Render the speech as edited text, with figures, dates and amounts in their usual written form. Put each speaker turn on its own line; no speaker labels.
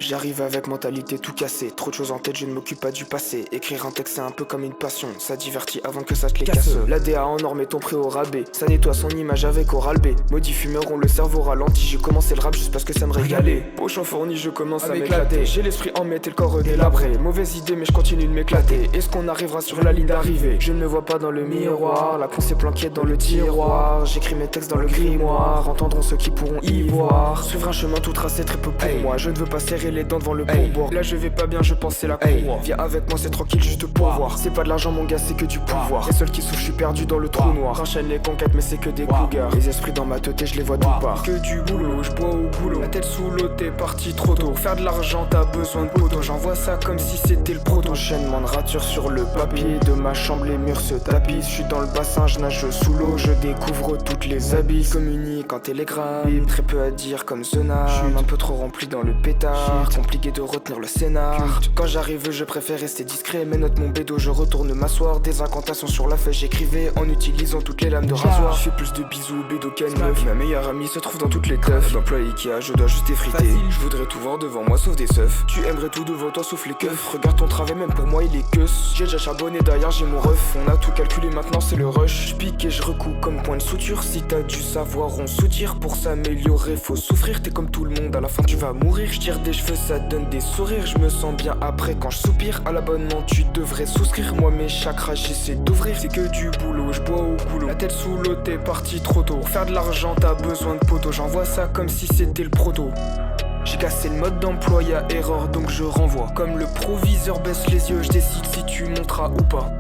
J'arrive avec mentalité tout cassée. Trop de choses en tête, je ne m'occupe pas du passé. Écrire un texte c'est un peu comme une passion. Ça divertit avant que ça te les casse. La DA en or met ton prix au rabais. Ça nettoie son image avec Oral B. Maudit fumeur, on le cerveau ralenti. J'ai commencé le rap juste parce que ça me régalait. Pochon fourni, je commence à m'éclater. J'ai l'esprit en mette et le corps délabré. Mauvaise idée mais je continue de m'éclater. Est-ce qu'on arrivera sur la ligne d'arrivée? Je ne me vois pas dans le miroir. La pensée planquée dans le tiroir. J'écris mes textes dans le grimoire. Entendront ceux qui pourront y voir. Suivre un chemin tout tracé très peu pour moi. Je ne veux pas serrer les dents devant le pourboire. Là je vais pas bien, je pense c'est la courroie. Viens avec moi c'est tranquille juste pour voir. C'est pas de l'argent mon gars, c'est que du pouvoir. Les seuls qui souffrent, je suis perdu dans le trou noir. J'enchaîne les conquêtes mais c'est que des cougars. Les esprits dans ma tête je les vois tout part. Que du boulot, je bois au boulot. La tête sous l'eau, t'es parti trop tôt. Pour faire de l'argent t'as besoin de poteau. J'envoie ça comme si c'était le proto. Enchaînement de rature sur le papier de ma chambre, les murs se tapissent. Je suis dans le bassin, je nage sous l'eau. Je découvre toutes les abysses. Communique en télégramme. Très peu à dire comme Zona. J'suis un peu trop rempli dans le pétard. Compliqué de retenir le scénar. Quand j'arrive je préfère rester discret. Mais note mon bédo, je retourne m'asseoir. Des incantations sur la feuille j'écrivais en utilisant toutes les lames de rasoir. Je fais plus de bisous bédo qu'une meuf. Ma meilleure amie se trouve dans toutes les teufs. L'emploi Ikea, je dois juste effriter. Je voudrais tout voir devant moi sauf des seufs. Tu aimerais tout devant toi sauf les keufs. Regarde ton travail même pour moi il est queus. J'ai déjà charbonné derrière j'ai mon ref. On a tout calculé maintenant c'est le rush. Je pique et je recoupe comme point de suture. Si t'as du savoir on soutire. Pour s'améliorer faut souffrir. T'es comme tout le monde à la fin tu vas mourir. Je tire des cheveux ça donne des sourires. Je me sens bien après quand je soupire. À l'abonnement tu devrais souscrire. Moi mes chakras j'essaie d'ouvrir. C'est que du boulot, je bois au goulot. La tête sous l'eau t'es parti trop tôt. Pour faire de l'argent t'as besoin de poteau. J'envoie ça comme si c'était le proto. J'ai cassé le mode d'emploi, y'a erreur donc je renvoie. Comme le proviseur baisse les yeux, je décide si tu monteras ou pas.